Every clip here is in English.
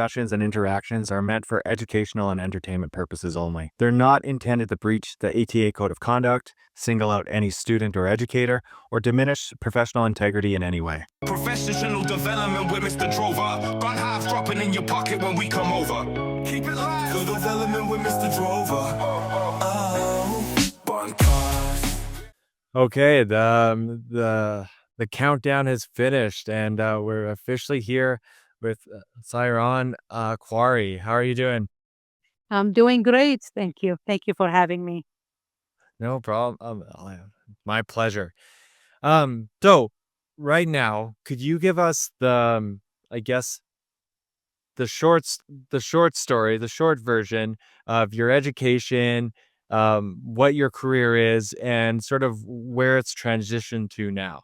discussions and interactions are meant for educational and entertainment purposes only. They're not intended to breach the ATA Code of Conduct, single out any student or educator, or diminish professional integrity in any way. Professional development with Mr. Drover. Gun half dropping in your pocket when we come over. Keep it live. Good development with Mr. Drover. Oh, bun cars. Okay, the countdown has finished, and we're officially here with Sairan Aqrawi. How are you doing? I'm doing great. Thank you. Thank you for having me. No problem. My pleasure. So right now, could you give us I guess, the short story, the short version of your education, what your career is, and sort of where it's transitioned to now?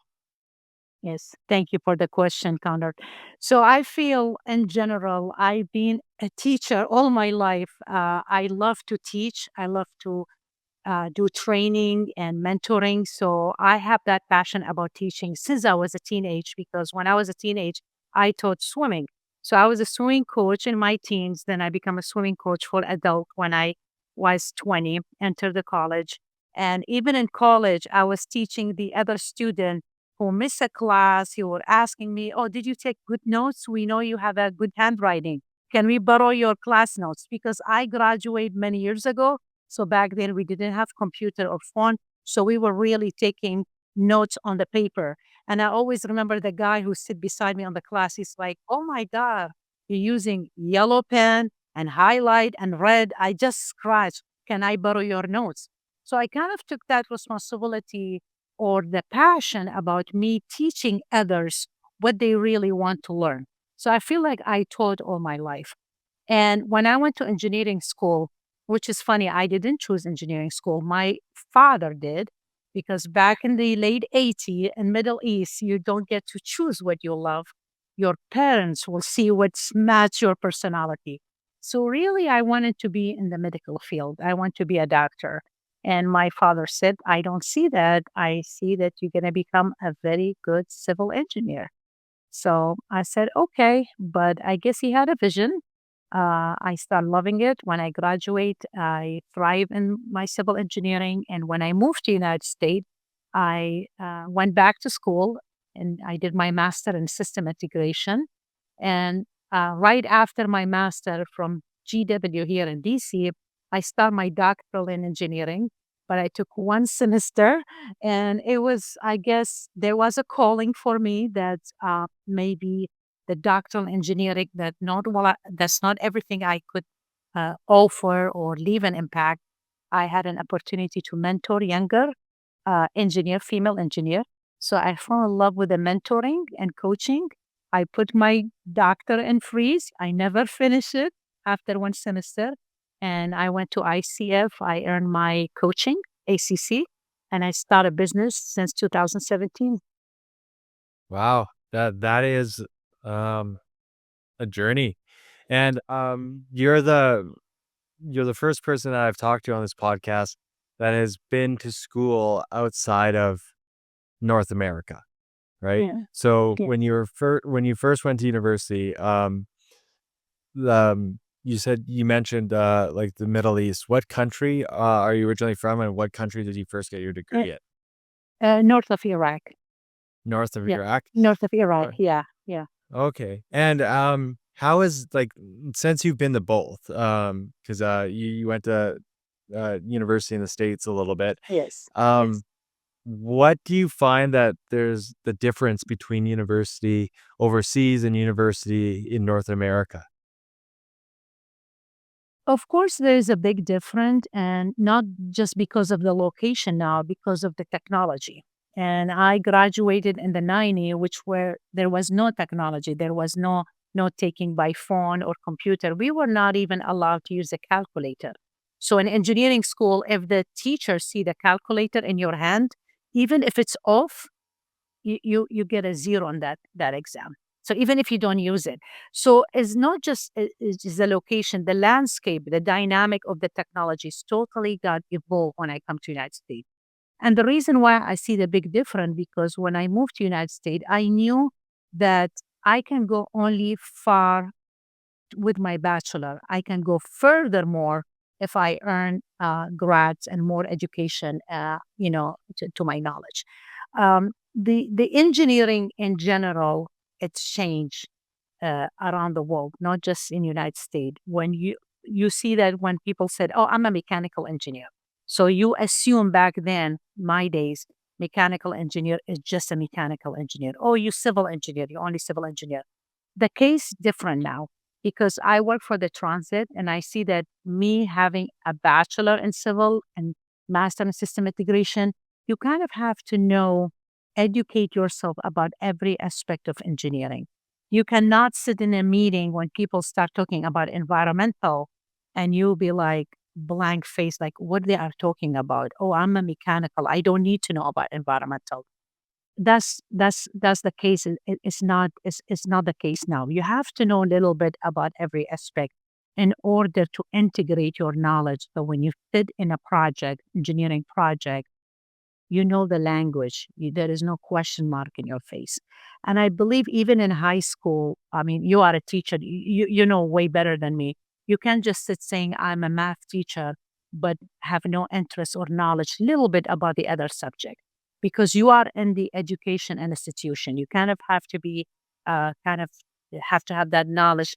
Yes. Thank you for the question, Connor. So I feel in general, I've been a teacher all my life. I love to teach. I love to do training and mentoring. So I have that passion about teaching since I was a teenage, because when I was a teenage, I taught swimming. So I was a swimming coach in my teens. Then I became a swimming coach for adult when I was 20, entered the college. And even in college, I was teaching the other student who missed a class. Who were asking me, "Oh, did you take good notes? We know you have a good handwriting. Can we borrow your class notes?" Because I graduated many years ago, so back then we didn't have computer or phone. So we were really taking notes on the paper. And I always remember the guy who sit beside me on the class. He's like, "Oh my God, you're using yellow pen and highlight and red. I just scratched. Can I borrow your notes?" So I kind of took that responsibility or the passion about me teaching others what they really want to learn. So I feel like I taught all my life. And when I went to engineering school, which is funny, I didn't choose engineering school. My father did, because back in the late 80s in Middle East, you don't get to choose what you love. Your parents will see what's match your personality. So really, I wanted to be in the medical field. I want to be a doctor. And my father said, "I don't see that. I see that you're going to become a very good civil engineer." So I said, "Okay," but I guess he had a vision. I started loving it. When I graduate, I thrive in my civil engineering. And when I moved to United States, I went back to school and I did my master in system integration. And right after my master from GW here in DC, I started my doctoral in engineering. But I took one semester, and it was, I guess, there was a calling for me that maybe the doctoral engineering that's not everything I could offer or leave an impact. I had an opportunity to mentor younger female engineer. So I fell in love with the mentoring and coaching. I put my doctor in freeze. I never finished it after one semester. And I went to ICF. I earned my coaching, ACC, and I started a business since 2017. Wow, that is um a journey. And you're the first person that I've talked to on this podcast that has been to school outside of North America, right? Yeah. So Yeah. when you first went to university, you said you mentioned like the Middle East. What country are you originally from, and what country did you first get your Uh, degree at? North of Iraq. North of Yeah. Iraq? North of Iraq. Uh, Yeah. Yeah. Okay. And how is like since you've been to both, because you went to university in the States a little bit. Yes. Yes. Um, what do you find that there's the difference between university overseas and university in North America? Of course, there is a big difference, and not just because of the location now, because of the technology. And I graduated in the 90s, which where there was no technology. There was no note taking by phone or computer. We were not even allowed to use a calculator. So in engineering school, if the teacher see the calculator in your hand, even if it's off, you get a zero on that exam. So even if you don't use it, so it's not just it's the location, the landscape, the dynamic of the technology is totally got evolved when I come to United States. And the reason why I see the big difference, because when I moved to United States, I knew that I can go only far with my bachelor. I can go furthermore if I earn grads and more education, to my knowledge. The engineering in general, it's changed around the world, not just in United States. When you see that when people said, "Oh, I'm a mechanical engineer," so you assume back then, my days, mechanical engineer is just a mechanical engineer. Oh, you civil engineer, you only civil engineer. The case different now because I work for the transit and I see that me having a bachelor in civil and master in system integration, you kind of have to educate yourself about every aspect of engineering. You cannot sit in a meeting when people start talking about environmental and you'll be like blank face, like what they are talking about. Oh, I'm a mechanical. I don't need to know about environmental. That's the case. It's not the case now. You have to know a little bit about every aspect in order to integrate your knowledge. So when you sit in a project, engineering project, you know the language. There is no question mark in your face. And I believe even in high school, I mean, you are a teacher, you know way better than me. You can't just sit saying, I'm a math teacher, but have no interest or knowledge, little bit about the other subject, because you are in the education institution. You kind of have to be, kind of have to have that knowledge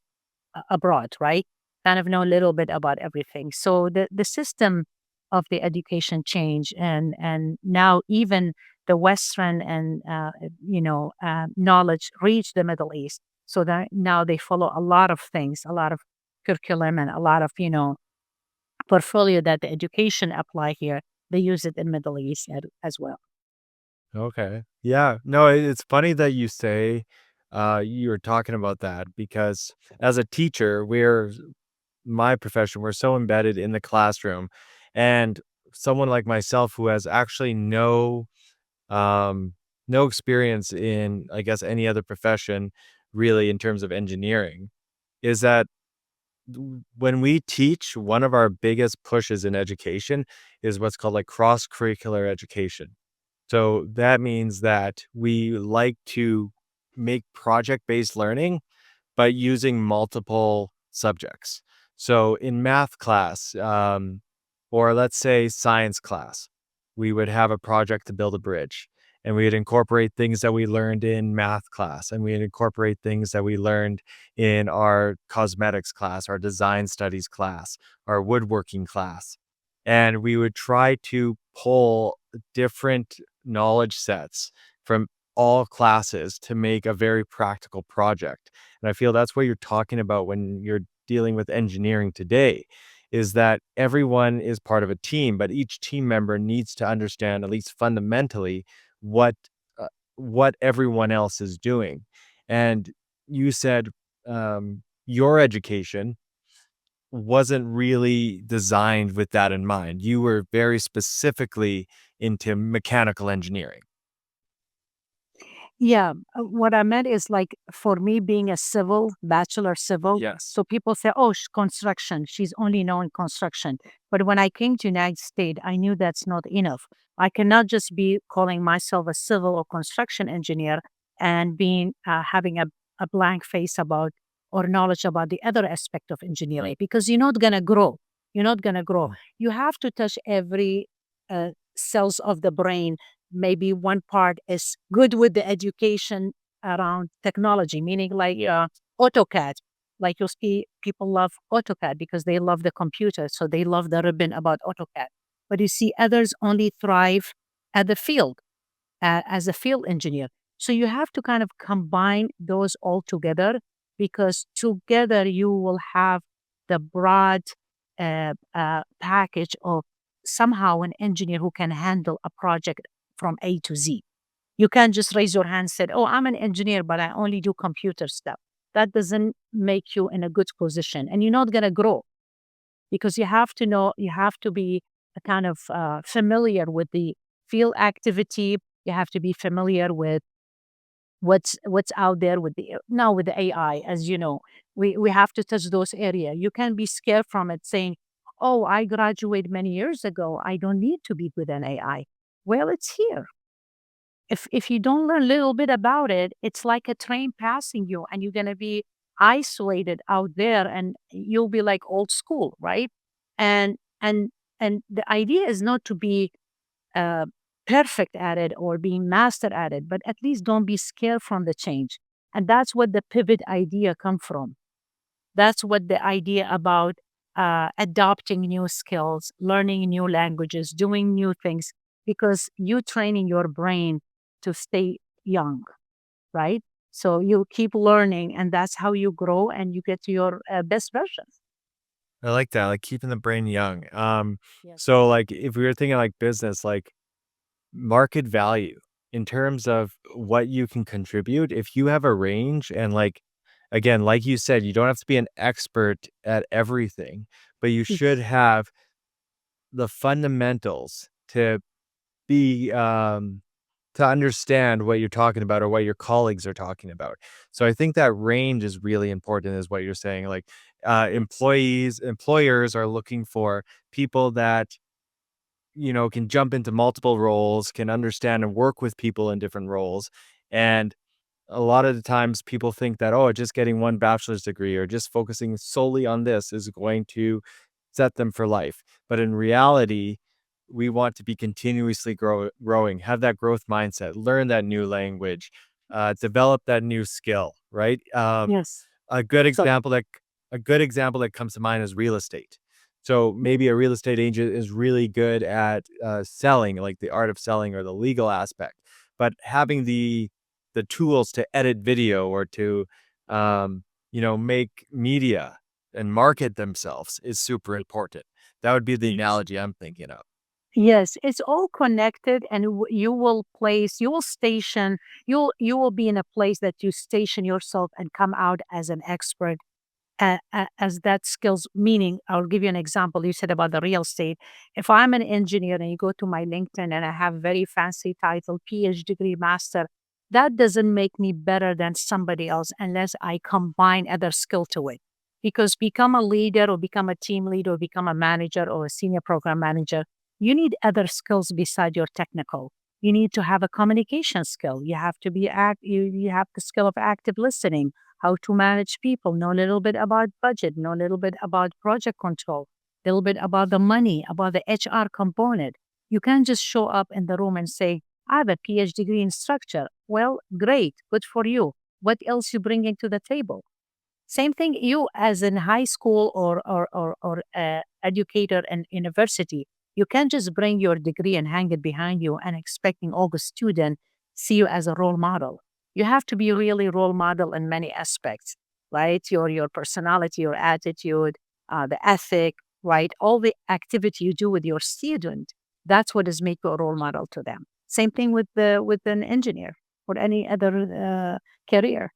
abroad, right? Kind of know a little bit about everything. So the system of the education change, and now even the Western and knowledge reach the Middle East. So that now they follow a lot of things, a lot of curriculum, and a lot of portfolio that the education apply here. They use it in Middle East as well. Okay. Yeah. No, it's funny that you say you were talking about that because as a teacher, my profession, we're so embedded in the classroom. And someone like myself who has actually um, no experience in, I guess, any other profession really in terms of engineering, is that when we teach, one of our biggest pushes in education is what's called like cross curricular education. So that means that we like to make project based learning by using multiple subjects. So in math class, or let's say science class, we would have a project to build a bridge. And we'd incorporate things that we learned in math class, and we'd incorporate things that we learned in our cosmetics class, our design studies class, our woodworking class. And we would try to pull different knowledge sets from all classes to make a very practical project. And I feel that's what you're talking about when you're dealing with engineering today, is that everyone is part of a team, but each team member needs to understand, at least fundamentally, what uh, what everyone else is doing. And you said your education wasn't really designed with that in mind. You were very specifically into mechanical engineering. Yeah, what I meant is like for me being a civil, bachelor civil, Yes. so people say, oh, construction, she's only knowing construction. But when I came to United States, I knew that's not enough. I cannot just be calling myself a civil or construction engineer and being having a blank face about or knowledge about the other aspect of engineering because you're not gonna grow. You're not gonna grow. You have to touch every cells of the brain. Maybe one part is good with the education around technology, meaning like AutoCAD. Like you'll see people love AutoCAD because they love the computer, so they love the ribbon about AutoCAD. But you see others only thrive at the field as a field engineer. So you have to kind of combine those all together because together you will have the broad package of somehow an engineer who can handle a project from A to Z. You can't just raise your hand and say, oh, I'm an engineer, but I only do computer stuff. That doesn't make you in a good position and you're not going to grow because you have to know, you have to be kind of familiar with the field activity. You have to be familiar with what's out there with the now with the AI. As you know, we have to touch those areas. You can be scared from it saying, oh, I graduated many years ago, I don't need to be with an AI. Well, it's here. If you don't learn a little bit about it, it's like a train passing you and you're going to be isolated out there, and you'll be like old school, right? And and and the idea is not to be uh, perfect at it or being master at it, but at least don't be scared from the change. And that's what the pivot idea come from. That's what the idea about adopting new skills, learning new languages, doing new things, because you training your brain to stay young, right? So you keep learning, and that's how you grow and you get to your best version. I like that, like keeping the brain young. Yes. So like if we were thinking like business, like market value in terms of what you can contribute, if you have a range and like again, like you said, you don't have to be an expert at everything, but you should Yes. have the fundamentals be to understand what you're talking about or what your colleagues are talking about. So I think that range is really important is what you're saying. Like employers are looking for people that can jump into multiple roles, can understand and work with people in different roles. And a lot of the times people think that, oh, just getting one bachelor's degree or just focusing solely on this is going to set them for life. But in reality, we want to be continuously growing, have that growth mindset, learn that new language, develop that new skill, right? Yes. A good So example that a good example that comes to mind is real estate. So maybe a real estate agent is really good at selling, like the art of selling or the legal aspect, but having the tools to edit video or to make media and market themselves is super important. That would be the analogy I'm thinking of. yes, it's all connected, and you will place, you will station, you will be in a place that you station yourself and come out as an expert as that skills. Meaning, I'll give you an example. You said about the real estate. If I'm an engineer and you go to my LinkedIn and I have very fancy title, PhD degree, master, that doesn't make me better than somebody else unless I combine other skill to it. Because become a leader or become a team leader or become a manager or a senior program manager, you need other skills beside your technical. You need to have a communication skill. You have to you have the skill of active listening, how to manage people, know a little bit about budget, know a little bit about project control, a little bit about the money, about the HR component. You can't just show up in the room and say, I have a PhD degree in structure. Well, great, good for you. What else you bringing to the table? Same thing, you as in high school or educator and university, you can't just bring your degree and hang it behind you and expecting all the student see you as a role model. You have to be really role model in many aspects, right? Your personality, your attitude, the ethic, right? All the activity you do with your student, that's what is make you a role model to them. Same thing with an engineer or any other career.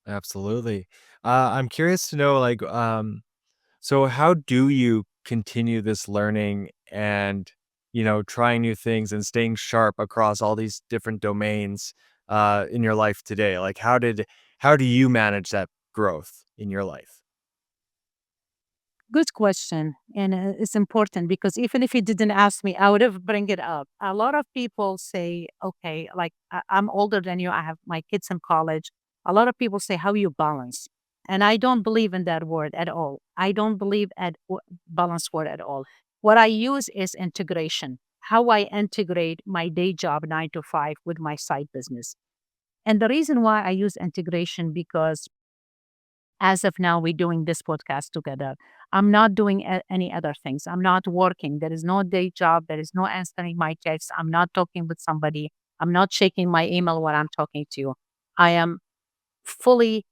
Absolutely. I'm curious to know, like, so how do you continue this learning and, trying new things and staying sharp across all these different domains in your life today? Like, how do you manage that growth in your life? Good question. And it's important because even if you didn't ask me, I would have bring it up. A lot of people say, okay, like I'm older than you. I have my kids in college. A lot of people say, how you balance? And I don't believe in that word at all. I don't believe at balance word at all. What I use is integration. How I integrate my day job 9 to 5 with my side business. And the reason why I use integration because as of now, we're doing this podcast together. I'm not doing any other things. I'm not working. There is no day job. There is no answering my text. I'm not talking with somebody. I'm not checking my email while I'm talking to you. I am fully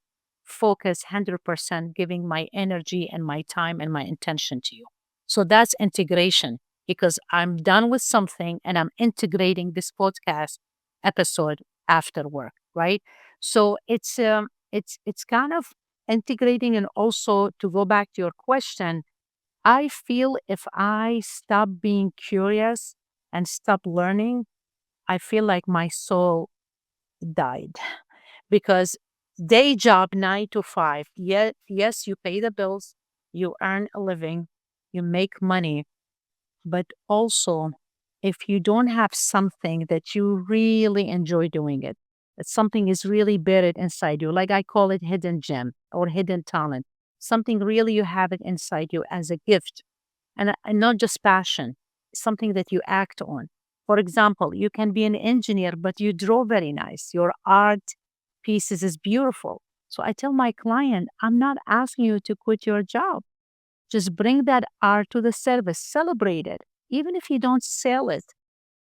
focused, 100% giving my energy and my time and my intention to you. So that's integration because I'm done with something and I'm integrating this podcast episode after work, right? So it's kind of integrating. And also to go back to your question, I feel if I stop being curious and stop learning, I feel like my soul died because day job 9 to 5, yes, you pay the bills, you earn a living, you make money, but also if you don't have something that you really enjoy doing it, that something is really buried inside you. Like I call it hidden gem or hidden talent. Something really you have it inside you as a gift and not just passion, something that you act on. For example, you can be an engineer, but you draw very nice. Your art pieces is beautiful. So I tell my client, I'm not asking you to quit your job. Just bring that art to the service, celebrate it. Even if you don't sell it,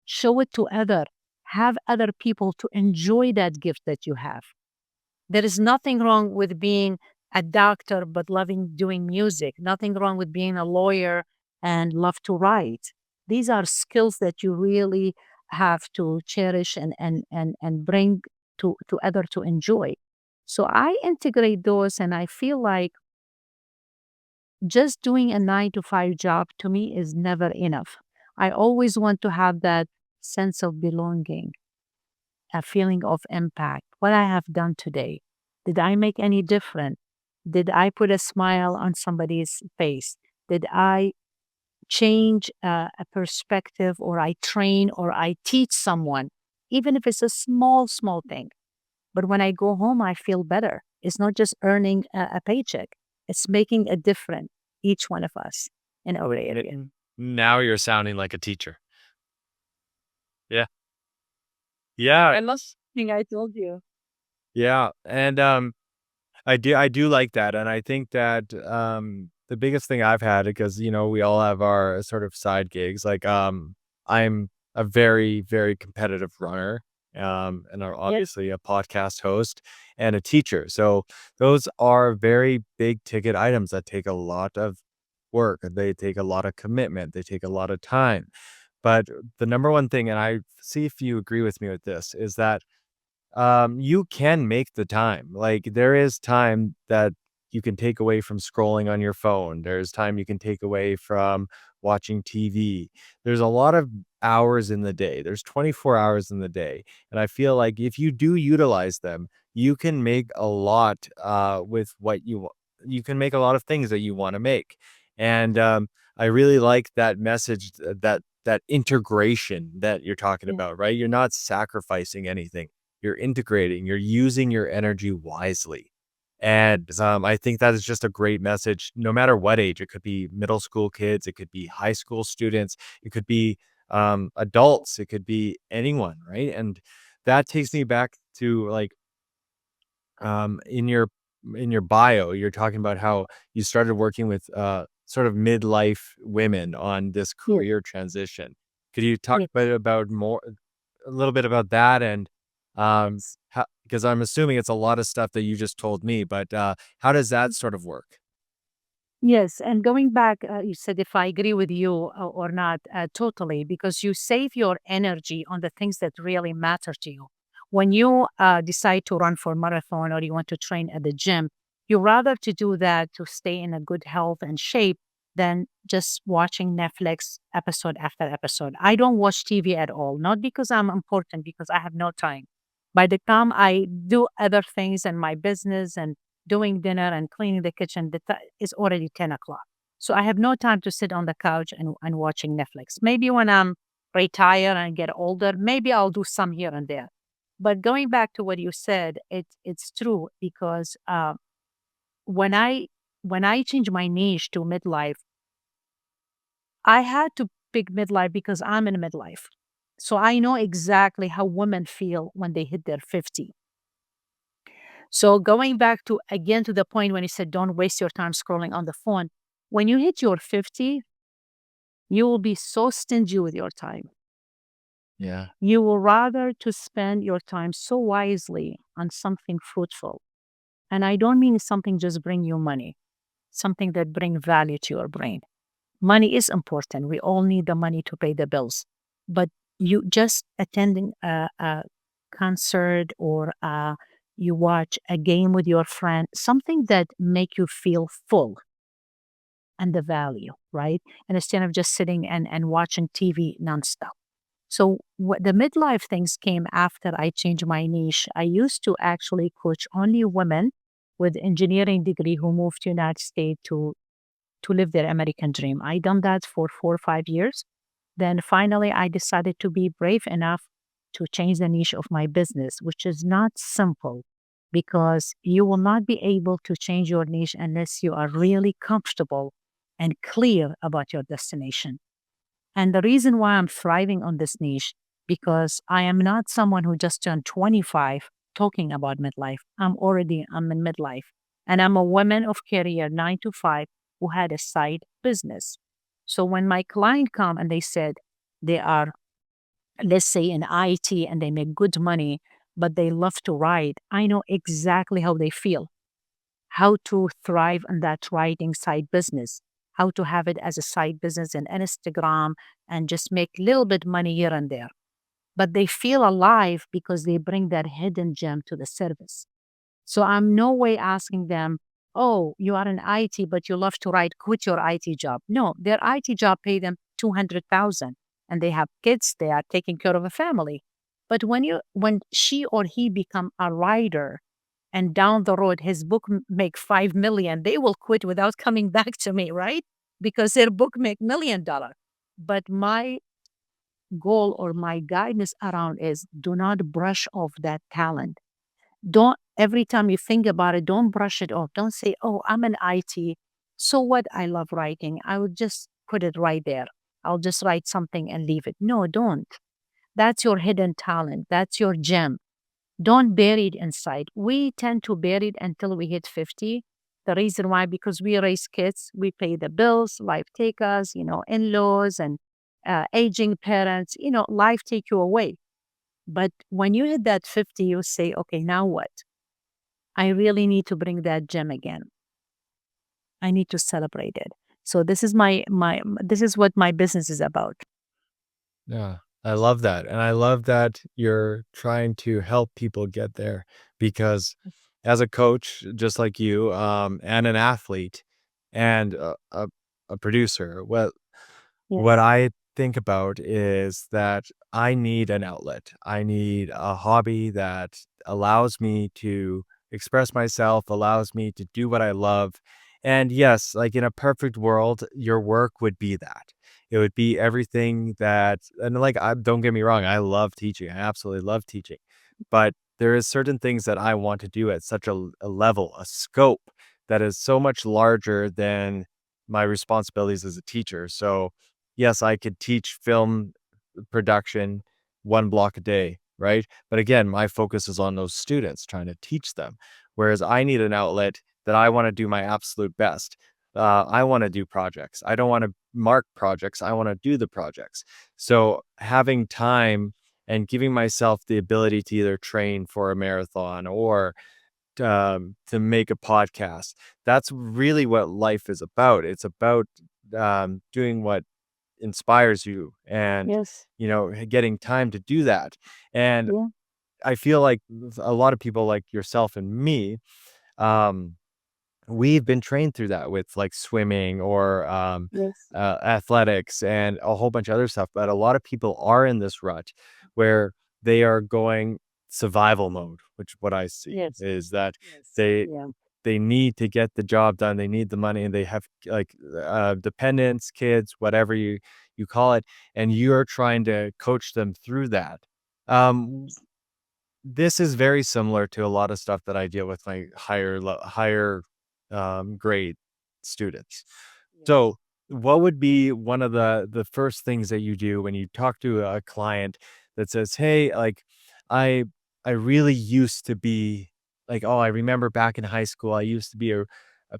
show it to other. Have other people to enjoy that gift that you have. There is nothing wrong with being a doctor but loving doing music. Nothing wrong with being a lawyer and love to write. These are skills that you really have to cherish and bring to other to enjoy. So I integrate those and I feel like just doing a 9 to 5 job to me is never enough. I always want to have that sense of belonging, a feeling of impact. What I have done today. Did I make any difference? Did I put a smile on somebody's face? Did I change a perspective or I train or I teach someone, even if it's a small, small thing? But when I go home, I feel better. It's not just earning a paycheck, it's making a difference, each one of us in our area. Now you're sounding like a teacher. Yeah. Yeah. I lost thing I told you. Yeah. And I do like that. And I think that the biggest thing I've had, because we all have our sort of side gigs. Like I'm a very, very competitive runner. And I'm Yes. obviously a podcast host and a teacher. So those are very big ticket items that take a lot of work. They take a lot of commitment. They take a lot of time. But the number one thing, and I see if you agree with me with this, is that you can make the time. Like there is time that you can take away from scrolling on your phone. There's time you can take away from watching TV. There's a lot of hours in the day. There's 24 hours in the day. And I feel like if you do utilize them, you can make a lot with what you can make a lot of things that you want to make. And I really like that message, that integration that you're talking Yeah. about, right? You're not sacrificing anything, you're integrating, you're using your energy wisely. And I think that is just a great message, no matter what age. It could be middle school kids, it could be high school students, it could be adults, it could be anyone, right? And that takes me back to like in your bio, you're talking about how you started working with sort of midlife women on this Yes. career transition. Could you talk Yes. a bit about a little bit about that, and how, because I'm assuming it's a lot of stuff that you just told me, but how does that sort of work? Yes, and going back, you said if I agree with you or not, totally, because you save your energy on the things that really matter to you. When you decide to run for marathon or you want to train at the gym, you rather to do that to stay in a good health and shape than just watching Netflix episode after episode. I don't watch TV at all, not because I'm important, because I have no time. By the time I do other things in my business and doing dinner and cleaning the kitchen, it's already 10 o'clock. So I have no time to sit on the couch and watching Netflix. Maybe when I'm retired and get older, maybe I'll do some here and there. But going back to what you said, it's true because when I when I changed my niche to midlife, I had to pick midlife because I'm in midlife. So I know exactly how women feel when they hit their 50. So going back to again to the point when you said don't waste your time scrolling on the phone. When you hit your 50, you will be so stingy with your time. Yeah. You will rather to spend your time so wisely on something fruitful. And I don't mean something just bring you money, something that bring value to your brain. Money is important. We all need the money to pay the bills. But you just attending a concert or you watch a game with your friend, something that make you feel full and the value, right? And instead of just sitting and watching TV nonstop. So what the midlife things came after I changed my niche. I used to actually coach only women with engineering degree who moved to United States to live their American dream. I done that for 4 or 5 years. Then finally I decided to be brave enough to change the niche of my business, which is not simple because you will not be able to change your niche unless you are really comfortable and clear about your destination. And the reason why I'm thriving on this niche, because I am not someone who just turned 25 talking about midlife. I'm in midlife. And I'm a woman of career, 9 to 5, who had a side business. So when my client come and they said they are, let's say, in IT and they make good money, but they love to write, I know exactly how they feel, how to thrive in that writing side business, how to have it as a side business in Instagram and just make little bit money here and there. But they feel alive because they bring that hidden gem to the service. So I'm no way asking them, oh, you are in IT, but you love to write, quit your IT job. No, their IT job pay them 200,000 and they have kids, they are taking care of a family. But when she or he become a writer and down the road his book make 5 million, they will quit without coming back to me, right? Because their book make $1 million. But my goal or my guidance around is do not brush off that talent. Don't every time you think about it, don't brush it off. Don't say, oh, I'm an IT. So what? I love writing. I would just put it right there. I'll just write something and leave it. No, don't. That's your hidden talent. That's your gem. Don't bury it inside. We tend to bury it until we hit 50. The reason why, because we raise kids, we pay the bills, life take us, in-laws and aging parents, life take you away. But when you hit that 50, you say, okay, now what? I really need to bring that gem again. I need to celebrate it. So this is this is what my business is about. Yeah, I love that. And I love that you're trying to help people get there because as a coach, just like you, and an athlete and a producer, what Yes. I think about is that I need an outlet. I need a hobby that allows me to express myself, allows me to do what I love. And yes, like in a perfect world, your work would be that. It would be everything that, and like, don't get me wrong, I love teaching. I absolutely love teaching. But there is certain things that I want to do at such a level, a scope that is so much larger than my responsibilities as a teacher. So, yes, I could teach film production 1 block a day, right? But again, my focus is on those students, trying to teach them, whereas I need an outlet that I wanna do my absolute best. I wanna do projects. I don't wanna mark projects, I wanna do the projects. So, having time and giving myself the ability to either train for a marathon or to make a podcast, that's really what life is about. It's about, doing what inspires you and, Yes. getting time to do that. And Yeah. I feel like a lot of people like yourself and me, um, we've been trained through that with like swimming or Yes. athletics and a whole bunch of other stuff. But a lot of people are in this rut where they are going survival mode, which what I see Yes. is that Yes. they Yeah. they need to get the job done. They need the money and they have like dependents, kids, whatever you call it, and you're trying to coach them through that. Um, this is very similar to a lot of stuff that I deal with my higher grade students. Yes. So, what would be one of the first things that you do when you talk to a client that says, "Hey, like I I really used to be like, oh, I remember back in high school, I used to be a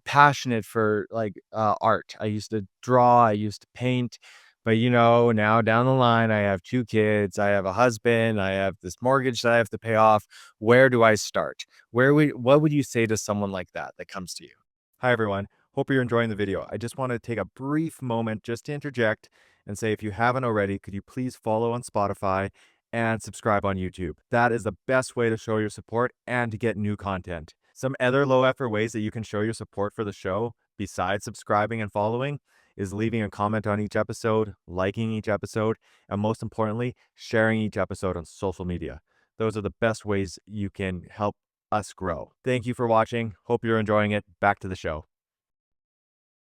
passionate for like art. I used to draw, I used to paint, but now down the line, I have 2 kids, I have a husband, I have this mortgage that I have to pay off. Where do I start?" What would you say to someone like that comes to you? Hi, everyone. Hope you're enjoying the video. I just want to take a brief moment just to interject and say if you haven't already, could you please follow on Spotify and subscribe on YouTube? That is the best way to show your support and to get new content. Some other low effort ways that you can show your support for the show, besides subscribing and following, is leaving a comment on each episode, liking each episode, and most importantly, sharing each episode on social media. Those are the best ways you can help us grow. Thank you for watching. Hope you're enjoying it. Back to the show.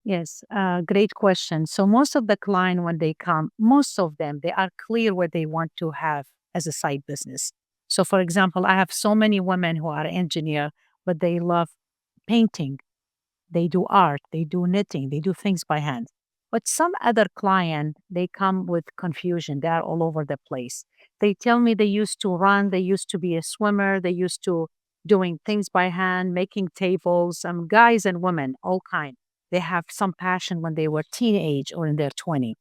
Yes. Great question. So most of the client when they come, most of them they are clear what they want to have as a side business. So, for example, I have so many women who are engineer, but they love painting, they do art, they do knitting, they do things by hand. But some other client, they come with confusion. They are all over the place. They tell me they used to run, they used to be a swimmer, they used to doing things by hand, making tables, guys and women, all kind. They have some passion when they were teenage or in their 20.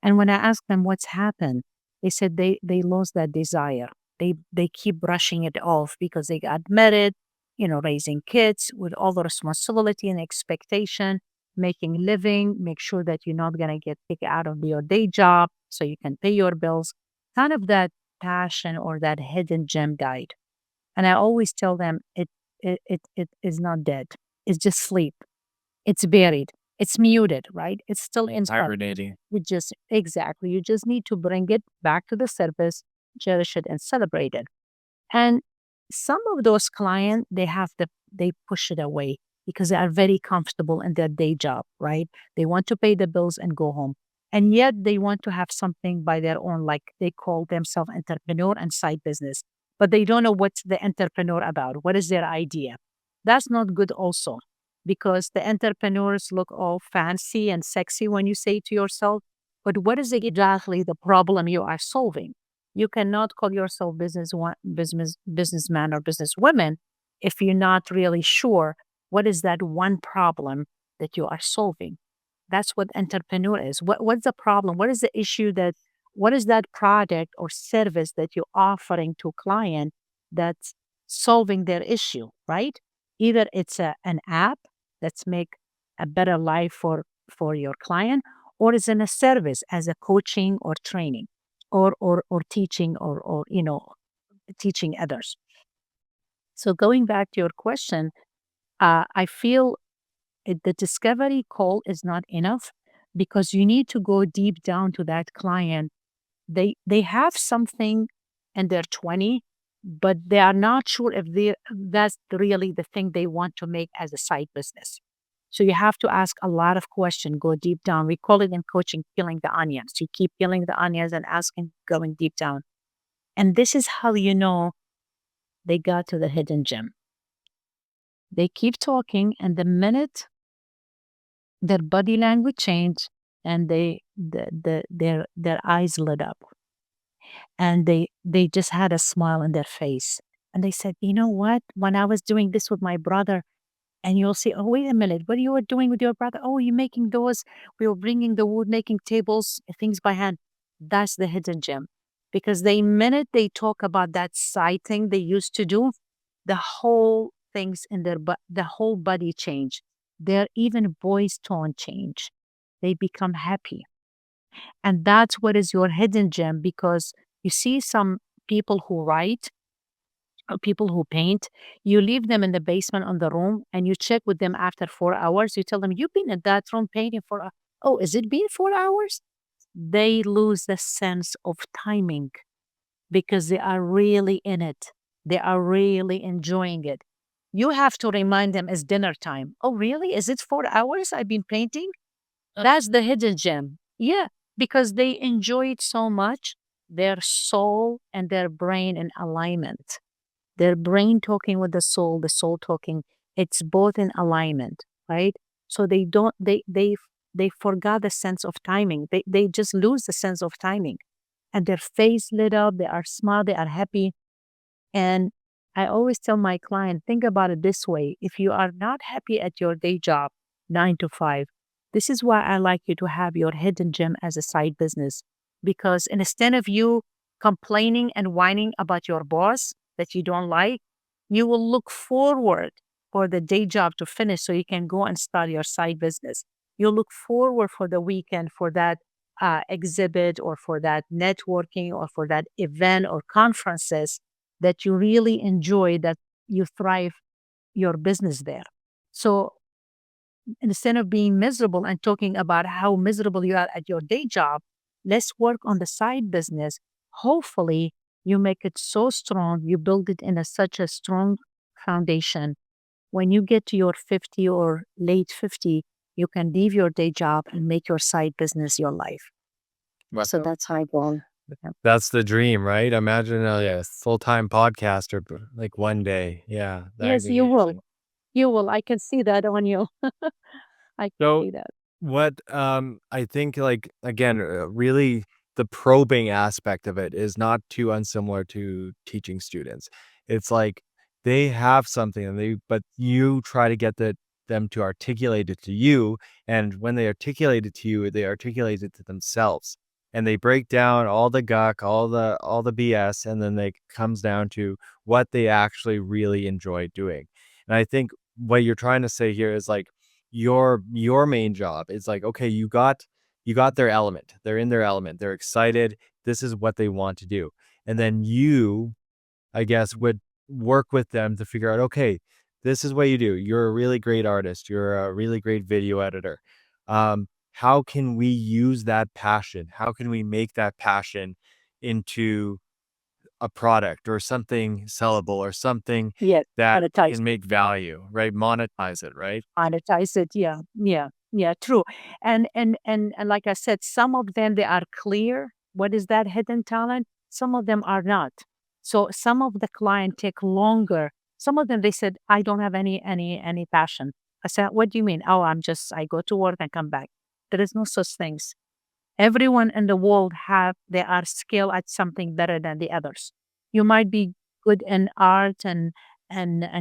And when I asked them what's happened, they said they lost that desire. They keep brushing it off because they got married, raising kids with all the responsibility and expectation, making living, make sure that you're not gonna get kicked out of your day job so you can pay your bills. Kind of that passion or that hidden gem died. And I always tell them it is not dead. It's just sleep. It's buried. It's muted, right? It's still inside. Hibernating. You just need to bring it back to the surface, cherish it, and celebrate it. And some of those clients, they push it away because they are very comfortable in their day job, right? They want to pay the bills and go home. And yet they want to have something by their own, like they call themselves entrepreneur and side business, but they don't know what's the entrepreneur about. What is their idea? That's not good also, because the entrepreneurs look all fancy and sexy when you say to yourself, but what is exactly the problem you are solving? You cannot call yourself businessman or businesswoman if you're not really sure what is that one problem that you are solving. That's what entrepreneur is. What's the problem? What is the issue what is that product or service that you're offering to client that's solving their issue, right? Either it's an app that's make a better life for your client, or is in a service as a coaching or training or teaching or teaching others. So going back to your question, I feel the discovery call is not enough because you need to go deep down to that client. They have something in their 20, but they are not sure if that's really the thing they want to make as a side business. So you have to ask a lot of questions, go deep down. We call it in coaching peeling the onions. You keep peeling the onions and asking, going deep down. And this is how you know they got to the hidden gem. They keep talking, and the minute their body language changed and their eyes lit up, and they just had a smile on their face. And they said, you know what? When I was doing this with my brother, and you'll say, oh, wait a minute, what you were doing with your brother? Oh, you're making those. We were bringing the wood, making tables, things by hand. That's the hidden gem. Because the minute they talk about that side thing they used to do, the whole things in the whole body change. Their even voice tone change. They become happy. And that's what is your hidden gem, because you see some people who write, people who paint, you leave them in the basement on the room and you check with them after 4 hours. You tell them, you've been in that room painting for, oh, is it been 4 hours? They lose the sense of timing because they are really in it. They are really enjoying it. You have to remind them it's dinner time. Oh, really? Is it 4 hours I've been painting? That's the hidden gem. Yeah, because they enjoy it so much, their soul and their brain in alignment. Their brain talking with the soul talking, it's both in alignment, right? So they don't they forgot the sense of timing. They just lose the sense of timing. And their face lit up, they are smile, they are happy. And I always tell my client, think about it this way. If you are not happy at your day job, 9 to 5, this is why I like you to have your hidden gem as a side business. Because instead of you complaining and whining about your boss that you don't like, you will look forward for the day job to finish so you can go and start your side business. You'll look forward for the weekend for that exhibit or for that networking or for that event or conferences that you really enjoy, that you thrive your business there. So instead of being miserable and talking about how miserable you are at your day job, let's work on the side business. Hopefully, you make it so strong, you build it in such a strong foundation. When you get to your 50 or late 50, you can leave your day job and make your side business your life. Well, So that's how I go. That's the dream, right? Imagine a full-time podcaster, like one day. Yeah, that'd Yes, be you will. amazing. You will. I can see that on you. I can So see that. what I think like again, really the probing aspect of it is not too unsimilar to teaching students. It's like they have something and but you try to get them to articulate it to you, and when they articulate it to you, they articulate it to themselves. And they break down all the guck, all the BS, and then they comes down to what they actually really enjoy doing. And I think what you're trying to say here is like your main job is like, okay, you got their element. They're in their element. They're excited. This is what they want to do. And then you, I guess, would work with them to figure out, okay, this is what you do. You're a really great artist. You're a really great video editor. How can we use that passion? How can we make that passion into a product or something sellable or something Yes, that monetize. can make value, right? Monetize it, right? Monetize it. Yeah, yeah, yeah. True. And like I said, some of them they are clear. What is that hidden talent? Some of them are not. So some of the client take longer. Some of them they said, I don't have any passion. I said, what do you mean? Oh, I go to work and come back. There is no such things. Everyone in the world have they are skilled at something better than the others. You might be good in art and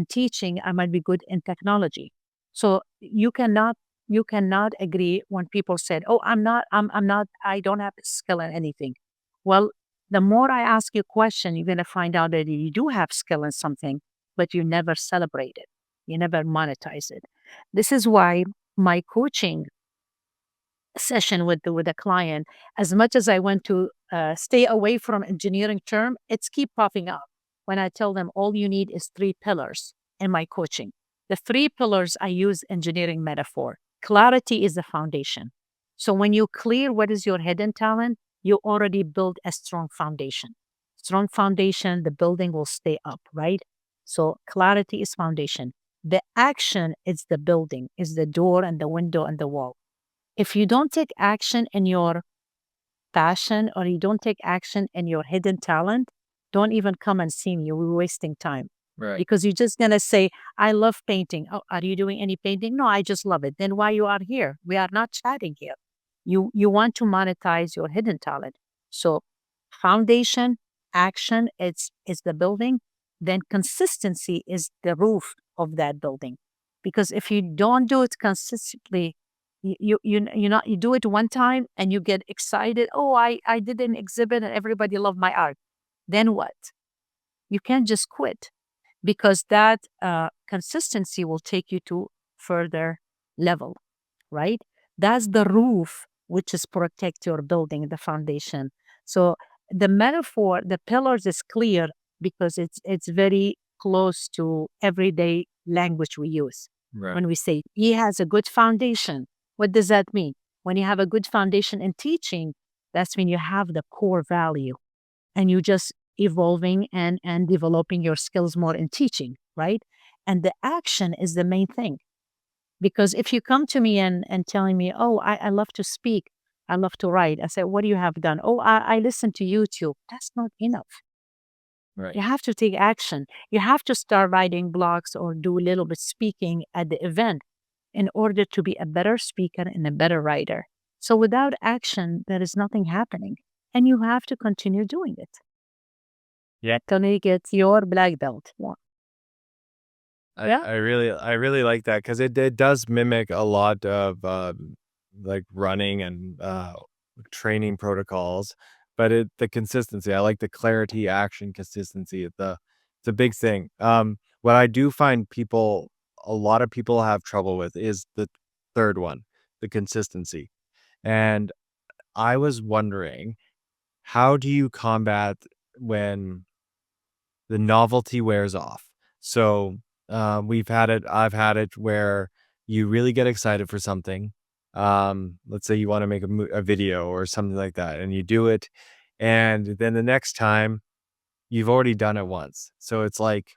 teaching. I might be good in technology. So you cannot agree when people said, "Oh, I'm not I don't have skill in anything." Well, the more I ask you question, you're gonna find out that you do have skill in something, but you never celebrate it. You never monetize it. This is why my coaching session with the client, as much as I want to stay away from engineering term, it's keep popping up when I tell them all you need is three pillars in my coaching. The three pillars I use engineering metaphor. Clarity is the foundation. So when you clear what is your hidden talent, you already build a strong foundation. Strong foundation, the building will stay up, right? So clarity is foundation. The action is the building, is the door and the window and the wall. If you don't take action in your passion or you don't take action in your hidden talent, don't even come and see me. You're wasting time Right. because you're just going to say, I love painting. Oh, are you doing any painting? No, I just love it. Then why you are here? We are not chatting here. You want to monetize your hidden talent. So foundation, action, it's the building. Then consistency is the roof of that building. Because if you don't do it consistently, you do it one time and you get excited. Oh, I did an exhibit and everybody loved my art. Then what? You can't just quit because that consistency will take you to further level, right? That's the roof, which is protect your building, the foundation. So the metaphor, the pillars is clear because it's very close to everyday language we use. Right. When we say he has a good foundation, what does that mean? When you have a good foundation in teaching, that's when you have the core value and you just evolving and developing your skills more in teaching, right? And the action is the main thing. Because if you come to me and telling me, oh, I love to speak, I love to write, I say, what do you have done? Oh, I listen to YouTube. That's not enough. Right. You have to take action. You have to start writing blogs or do a little bit speaking at the event in order to be a better speaker and a better writer. So without action, there is nothing happening. And you have to continue doing it. Yeah. Till you get your black belt. Yeah. I, Yeah. I really like that because it does mimic a lot of like running and training protocols, but the consistency. I like the clarity, action, consistency. It's a big thing. What I do find a lot of people have trouble with is the third one, the consistency. And I was wondering, how do you combat when the novelty wears off? So, I've had it where you really get excited for something. Let's say you want to make a video or something like that, and you do it. And then the next time you've already done it once. So it's like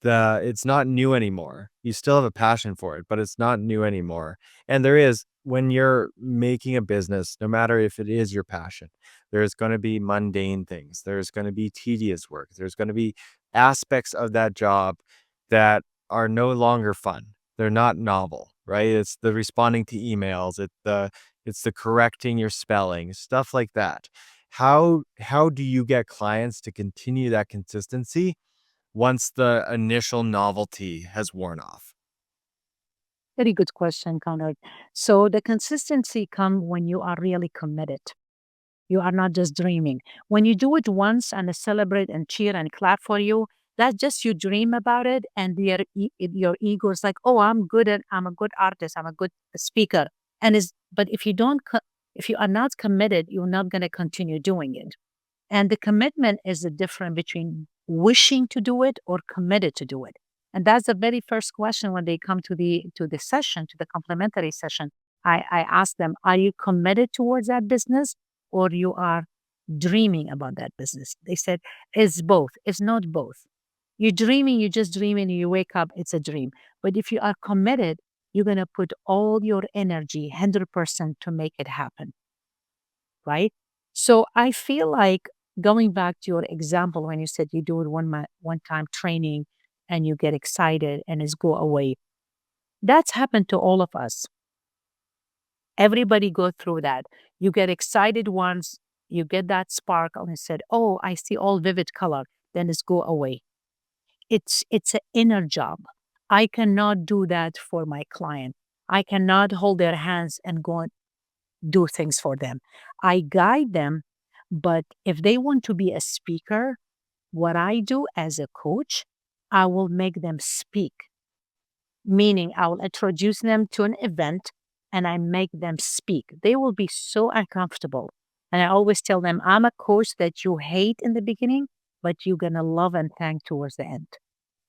it's not new anymore. You still have a passion for it, but it's not new anymore. And there is when you're making a business, no matter if it is your passion, there's going to be mundane things. There's going to be tedious work. There's going to be aspects of that job that are no longer fun. They're not novel, right? It's the responding to emails, it's the correcting your spelling, stuff like that. How do you get clients to continue that consistency once the initial novelty has worn off? Very good question, Conrad. So the consistency come when you are really committed. You are not just dreaming. When you do it once and they celebrate and cheer and clap for you, that's just you dream about it, and your ego is like, oh, I'm a good artist, I'm a good speaker, and is but if you are not committed, you're not going to continue doing it. And the commitment is the difference between wishing to do it or committed to do it. And that's the very first question when they come to the session, to the complementary session. I ask them, are you committed towards that business or you are dreaming about that business? They said, it's both. It's not both. You're dreaming, you just dreaming, and you wake up, it's a dream. But if you are committed, you're going to put all your energy, 100% to make it happen, right? So I feel like going back to your example when you said you do it one time training and you get excited and it's go away. That's happened to all of us. Everybody go through that. You get excited once, you get that sparkle and said, "Oh, I see all vivid color." Then it's go away. It's an inner job. I cannot do that for my client. I cannot hold their hands and go do things for them. I guide them, but if they want to be a speaker, what I do as a coach, I will make them speak, meaning I will introduce them to an event and I make them speak. They will be so uncomfortable. And I always tell them, I'm a coach that you hate in the beginning, but you're going to love and thank towards the end.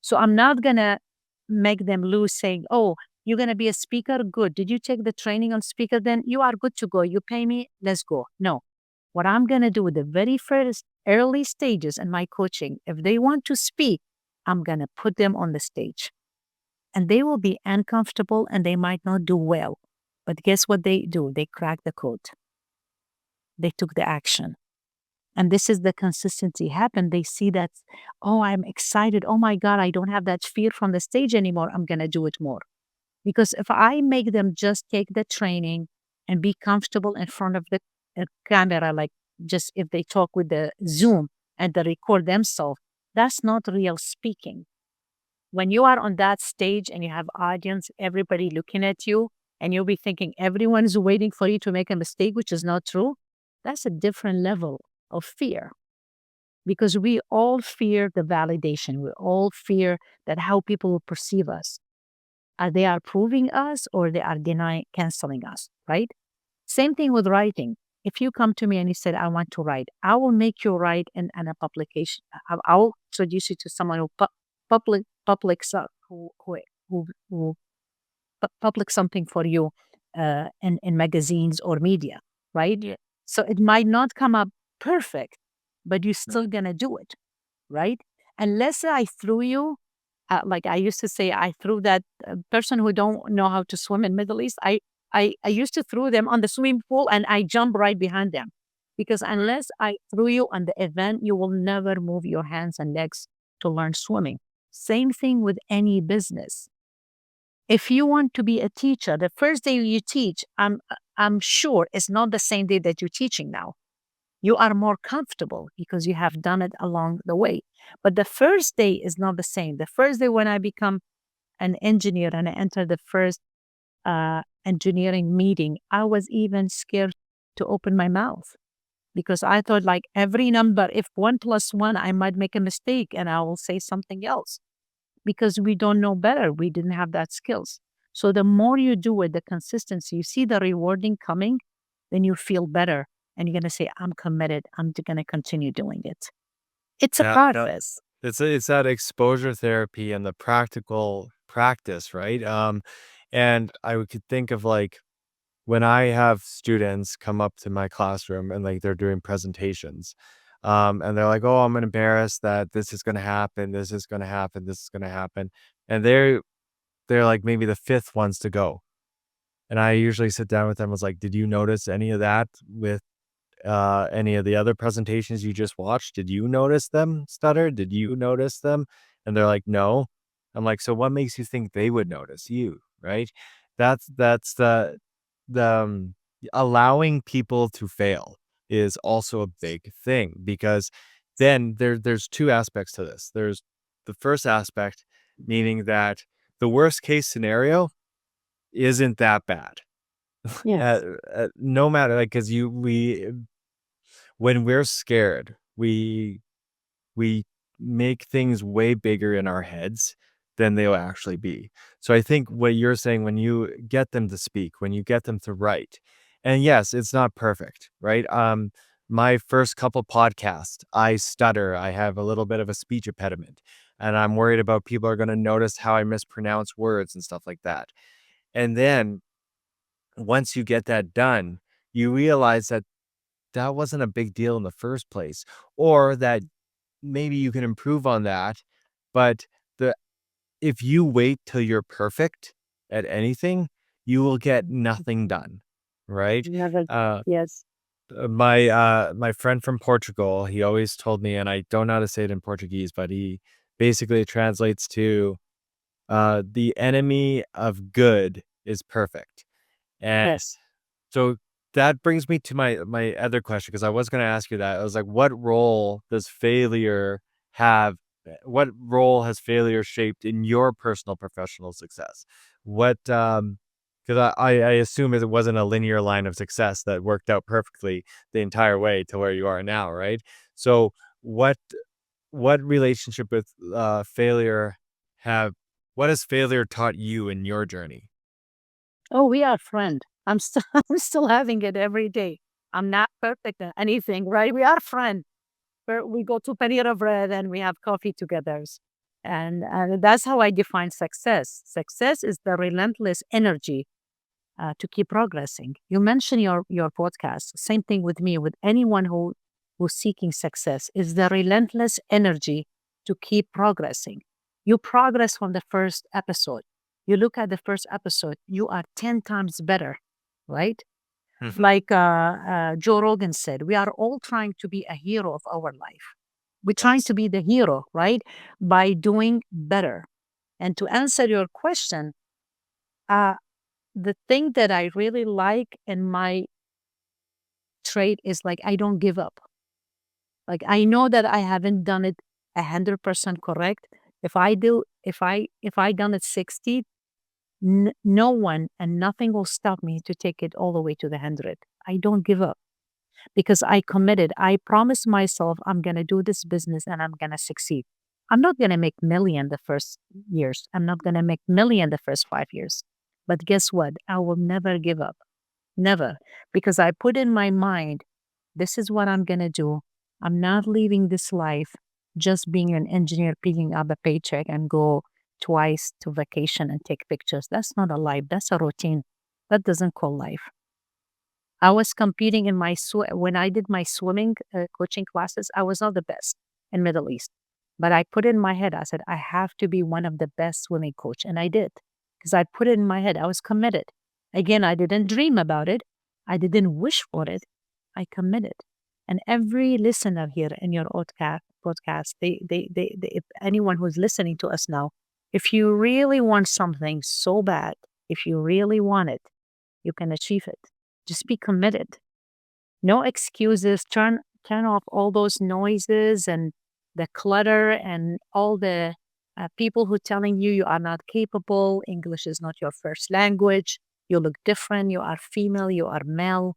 So I'm not going to make them lose saying, oh, you're going to be a speaker? Good. Did you take the training on speaker? Then you are good to go. You pay me, let's go. No. What I'm going to do with the very first early stages in my coaching, if they want to speak, I'm going to put them on the stage and they will be uncomfortable and they might not do well. But guess what they do? They crack the code. They took the action. And this is the consistency happen. They see that, oh, I'm excited. Oh my God, I don't have that fear from the stage anymore. I'm going to do it more. Because if I make them just take the training and be comfortable in front of the camera, like just if they talk with the Zoom and they record themselves, that's not real speaking. When you are on that stage and you have audience, everybody looking at you, and you'll be thinking everyone's waiting for you to make a mistake, which is not true, that's a different level of fear. Because we all fear the validation. We all fear that how people will perceive us. They are proving us or they are denying, canceling us, right? Same thing with writing. If you come to me and you said, I want to write, I will make you write in a publication. I'll introduce you to someone who who public something for you in magazines or media, right? Yeah. So it might not come up perfect, but you're still gonna do it, right? Unless I threw you, like I used to say, I threw that person who don't know how to swim in Middle East. I used to throw them on the swimming pool and I jump right behind them, because unless I threw you on the event, you will never move your hands and legs to learn swimming. Same thing with any business. If you want to be a teacher, the first day you teach, I'm sure it's not the same day that you're teaching now. You are more comfortable because you have done it along the way. But the first day is not the same. The first day when I become an engineer and I enter the first engineering meeting, I was even scared to open my mouth because I thought like every number, if 1+1, I might make a mistake and I will say something else because we don't know better. We didn't have that skills. So the more you do it, the consistency, you see the rewarding coming, then you feel better and you're going to say, I'm committed. I'm going to continue doing it. It's a Yeah. process. It's that exposure therapy and the practical practice, right? And could think of like when I have students come up to my classroom and like they're doing presentations, and they're like, "Oh, I'm embarrassed that this is going to happen. This is going to happen. This is going to happen," and they're like maybe the fifth ones to go, And I usually sit down with them, was like, did you notice any of that with any of the other presentations you just watched? Did you notice them stutter? Did you notice them? And they're like, no. I'm like, so what makes you think they would notice you? Right. That's the allowing people to fail is also a big thing, because then there's two aspects to this. There's the first aspect, meaning that the worst case scenario isn't that bad. Uh, Yes. no matter, like, because we when we're scared, we make things way bigger in our heads than they'll actually be. So I think what you're saying, when you get them to speak, when you get them to write, and yes, it's not perfect, right? My first couple podcasts, I stutter. I have a little bit of a speech impediment, and I'm worried about people are going to notice how I mispronounce words and stuff like that. And then once you get that done, you realize that that wasn't a big deal in the first place, or that maybe you can improve on that. But the if you wait till you're perfect at anything, you will get nothing done, right? Never. Uh, Yes. my friend from Portugal, he always told me, and I don't know how to say it in Portuguese, but he basically translates to the enemy of good is perfect. And Yes. so that brings me to my other question, because I was going to ask you that. I was like, what role does failure have? What role has failure shaped in your personal professional success? What because I assume it wasn't a linear line of success that worked out perfectly the entire way to where you are now, right? So what what relationship with failure have what has failure taught you in your journey? Oh, we are friend. I'm still I'm still having it every day. I'm not perfect at anything, right? We are friend. We go to Panera Bread and we have coffee together. And that's how I define success. Success is the relentless energy to keep progressing. You mentioned your podcast. Same thing with me, with anyone who's seeking success, is the relentless energy to keep progressing. You progress from the first episode. You look at the first episode, you are 10 times better, right? Mhm. Like Joe Rogan said, we are all trying to be a hero of our life. We're trying Yes. to be the hero, right? By doing better. And to answer your question, uh, the thing that I really like in my trait is like I don't give up. Like I know that I haven't done it 100% correct. If I done it 60, no one and nothing will stop me to take it all the way to the 100. I don't give up because I committed. I promised myself I'm gonna do this business and I'm gonna succeed. I'm not gonna make million the first years. I'm not gonna make million the first 5 years. But guess what? I will never give up. Never. Because I put in my mind, this is what I'm going to do. I'm not leaving this life just being an engineer, picking up a paycheck and go twice to vacation and take pictures. That's not a life. That's a routine. That doesn't call life. I was competing in when I did my swimming coaching classes. I was not the best in Middle East, but I put it in my head. I said I have to be one of the best swimming coach, and I did because I put it in my head. I was committed. Again, I didn't dream about it. I didn't wish for it. I committed. And every listener here in your podcast, if anyone who's listening to us now, if you really want something so bad, if you really want it, you can achieve it. Just be committed. No excuses. Turn off all those noises and the clutter and all the people who telling you you are not capable. English is not your first language. You look different. You are female. You are male.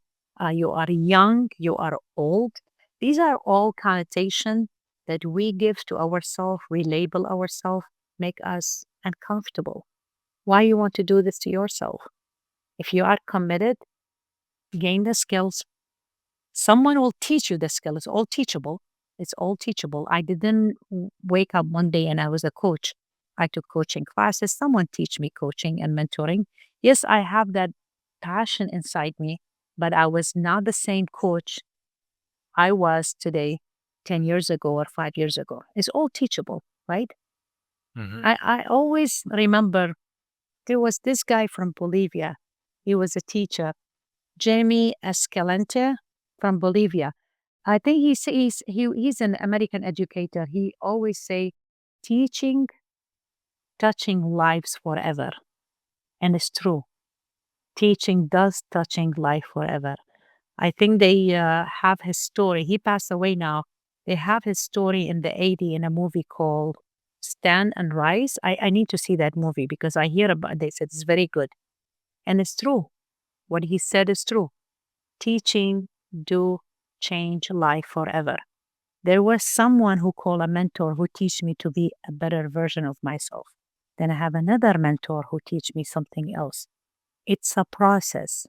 You are young. You are old. These are all connotation that we give to ourselves. We label ourselves, make us uncomfortable. Why you want to do this to yourself? If you are committed, gain the skills. Someone will teach you the skill. It's all teachable. It's all teachable. I didn't wake up one day and I was a coach. I took coaching classes. Someone teach me coaching and mentoring. Yes, I have that passion inside me, but I was not the same coach I was today 10 years ago or 5 years ago. It's all teachable, right? Mhm. I always remember there was this guy from Bolivia. He was a teacher. Jamie Escalante from Bolivia. I think he's an American educator. He always say, teaching, touching lives forever. And it's true. Teaching does touching life forever. I think they have his story. He passed away now. They have his story in the 80s in a movie called Stand and Rise. I need to see that movie because I hear about this. It's very good. And it's true. What he said is true. Teaching do change life forever. There was someone who called a mentor who teach me to be a better version of myself. Then I have another mentor who teach me something else. It's a process.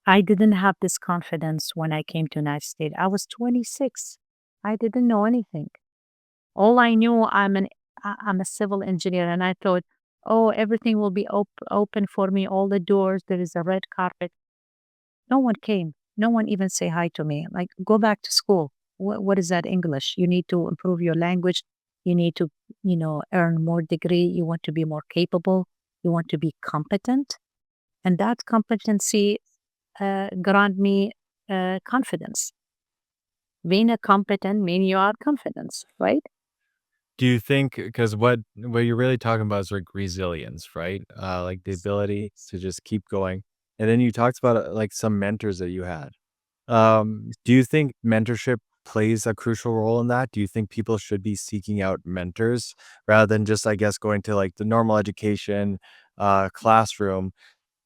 I didn't have this confidence when I came to United States. I was 26. I didn't know anything. All I knew, I'm a civil engineer, and I thought, oh, everything will be open for me. All the doors. There is a red carpet. No one came. No one even say hi to me. Like, go back to school. What is that English? You need to improve your language. You need to, earn more degree. You want to be more capable. You want to be competent. And that competency grant me confidence. Being a competent mean you are confident, right? Do you think, because what you're really talking about is like resilience, right? Like the ability to just keep going. And then you talked about like some mentors that you had. Do you think mentorship plays a crucial role in that? Do you think people should be seeking out mentors rather than just, I guess, going to like the normal education classroom?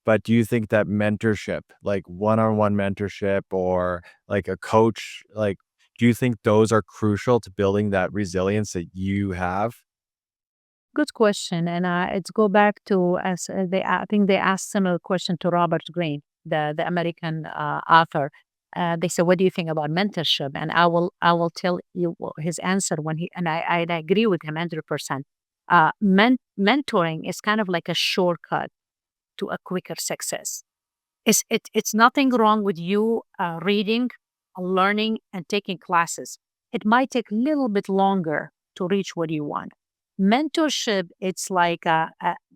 But do you think that mentorship, like one-on-one mentorship or like a coach, like, do you think those are crucial to building that resilience that you have? Good question. And it's go back to as I think they asked similar question to Robert Greene, the American author. They said, "What do you think about mentorship?" And I will tell you his answer when I agree with him 100%. Mentoring is kind of like a shortcut to a quicker success. It's nothing wrong with you reading, learning, and taking classes. It might take a little bit longer to reach what you want. Mentorship, it's like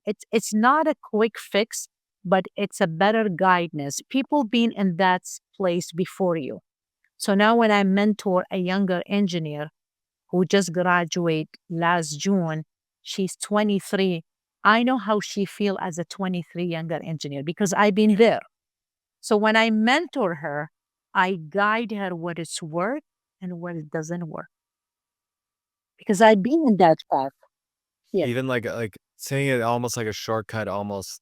it's not a quick fix, but it's a better guidance. People been in that place before you. So now when I mentor a younger engineer who just graduated last June, she's 23. I know how she feel as a 23 younger engineer because I've been there. So when I mentor her, I guide her what it's work and what it doesn't work because I've been in that path. Yes. Even like saying it almost like a shortcut, almost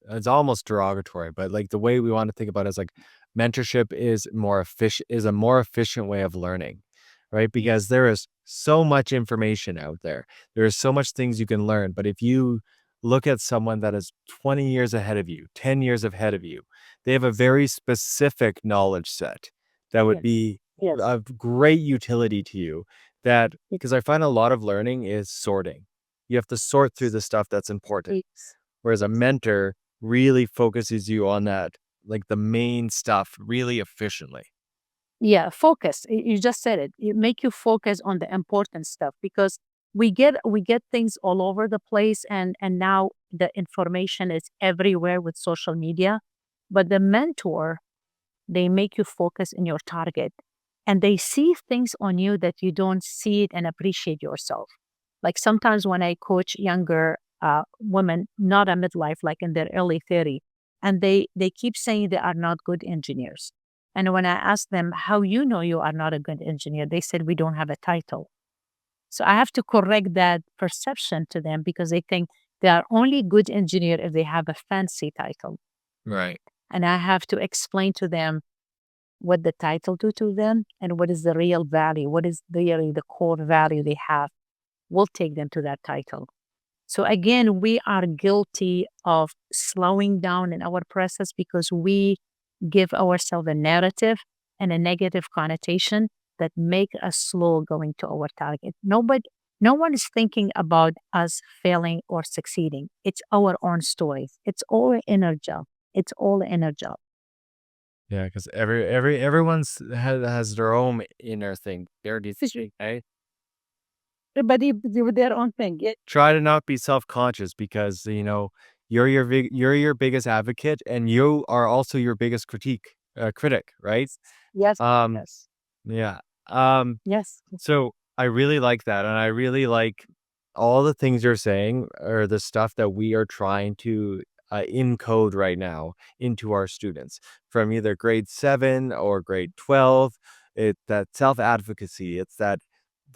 it's almost derogatory, but like the way we want to think about it is like mentorship is a more efficient way of learning, right? Because there is so much information out there. There is so much things you can learn. But if you look at someone that is 20 years ahead of you, 10 years ahead of you, they have a very specific knowledge set that would Yes. be Yes. of great utility to you. That because I find a lot of learning is sorting. You have to sort through the stuff that's important. Yes. Whereas a mentor really focuses you on that, like the main stuff really efficiently. Yeah, focus. You just said it. It make you focus on the important stuff because we get things all over the place and now the information is everywhere with social media. But the mentor, they make you focus in your target and they see things on you that you don't see it and appreciate yourself. Like sometimes when I coach younger women, not a midlife, like in their early 30, and they keep saying they are not good engineers. And when I ask them how you know you are not a good engineer, they said we don't have a title. So I have to correct that perception to them because they think they are only good engineer if they have a fancy title. Right. And I have to explain to them what the title do to them and what is the real value, what is really the core value they have will take them to that title. So again, we are guilty of slowing down in our process because we give ourselves a narrative and a negative connotation that make us slow going to our target. No one is thinking about us failing or succeeding. It's our own story. It's all inner job. It's all inner job. Yeah, because everyone's has their own inner thing. Their thing, right? Everybody do their own thing. Try to not be self-conscious because, you're your biggest advocate, and you are also your biggest critic, right? Yes, Um, yes, yeah. Um, yes, so I really like that, and I really like all the things you're saying are the stuff that we are trying to encode right now into our students from either grade 7 or grade 12. It that self advocacy. It's that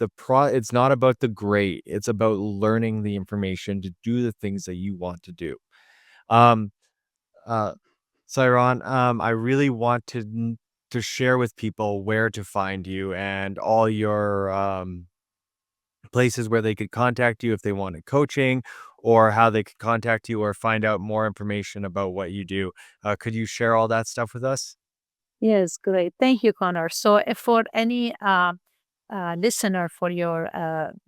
it's not about the grade. It's about learning the information to do the things that you want to do. Um, uh, Sairan, I really want to share with people where to find you and all your places where they could contact you if they wanted coaching, or how they could contact you or find out more information about what you do. Could you share all that stuff with us? yes, great. Thank you, Connor. So, if for any listener for your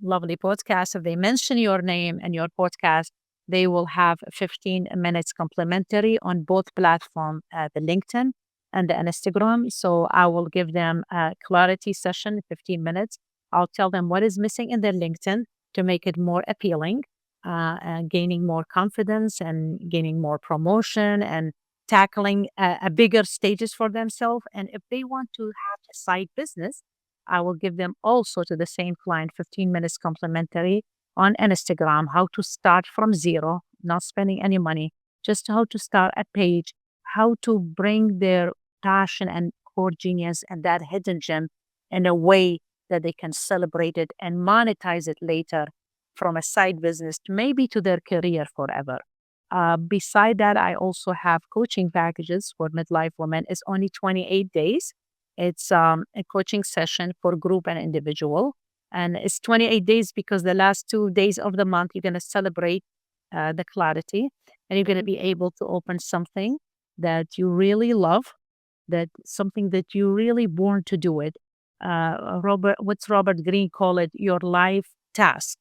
lovely podcast, if they mention your name and your podcast, they will have 15 minutes complimentary on both platform, the LinkedIn and the Instagram. So I will give them a clarity session, 15 minutes. I'll tell them what is missing in their LinkedIn to make it more appealing, and gaining more confidence and gaining more promotion and tackling a bigger stages for themselves. And if they want to have a side business, I will give them also to the same client 15 minutes complimentary on Instagram, how to start from zero, not spending any money, just how to start a page, how to bring their passion and core genius and that hidden gem in a way that they can celebrate it and monetize it later from a side business to maybe to their career forever. Beside that, I also have coaching packages for midlife women. It's only 28 days. It's a coaching session for group and individual. And it's 28 days because the last 2 days of the month, you're going to celebrate the clarity, and you're going to be able to open something that you really love, that something that you really born to do it. What's Robert Greene call it? Your life task,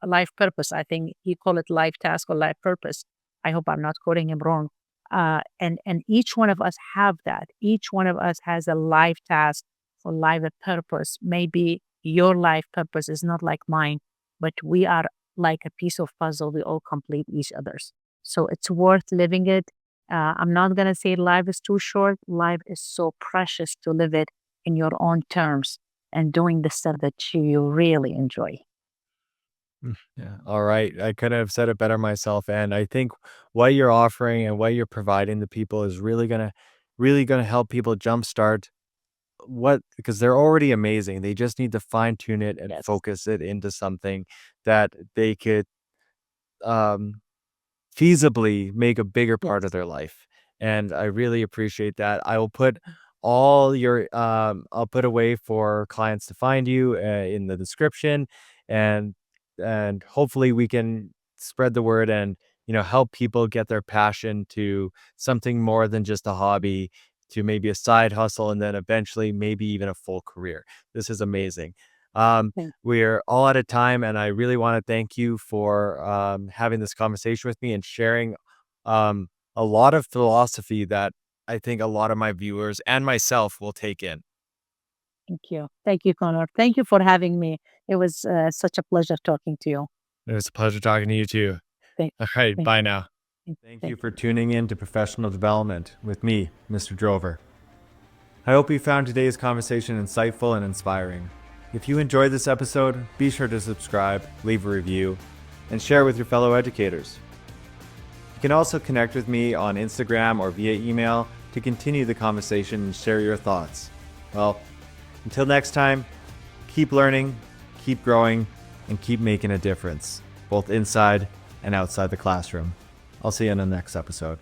life purpose. I think he call it life task or life purpose. I hope I'm not quoting him wrong. And each one of us have that. Each one of us has a life task or life purpose. Maybe your life purpose is not like mine, but we are like a piece of puzzle. We all complete each other's. So it's worth living it. I'm not gonna say life is too short. Life is so precious to live it in your own terms and doing the stuff that you really enjoy. Yeah. All right. I couldn't have said it better myself. And I think what you're offering and what you're providing to people is really gonna help people jumpstart because they're already amazing. They just need to fine tune it and Yes. focus it into something that they could um feasibly make a bigger part of Yes. their life. And I really appreciate that. I will put all your I'll put a way for clients to find you in the description, and hopefully we can spread the word and help people get their passion to something more than just a hobby, to maybe a side hustle, and then eventually maybe even a full career. This is amazing. Um, Thank we're all out of time, and I really want to thank you for having this conversation with me and sharing a lot of philosophy that I think a lot of my viewers and myself will take in. thank you. Thank you, Connor. Thank you for having me. It was such a pleasure talking to you. It was a pleasure talking to you too. Thank, All right, thank, bye now. thank, Thank you thank for tuning in to Professional Development with me, Mr. Drover. I hope you found today's conversation insightful and inspiring. If you enjoyed this episode, be sure to subscribe, leave a review, and share with your fellow educators. You can also connect with me on Instagram or via email to continue the conversation and share your thoughts. Well, until next time, keep learning, keep growing, and keep making a difference, both inside and outside the classroom. I'll see you in the next episode.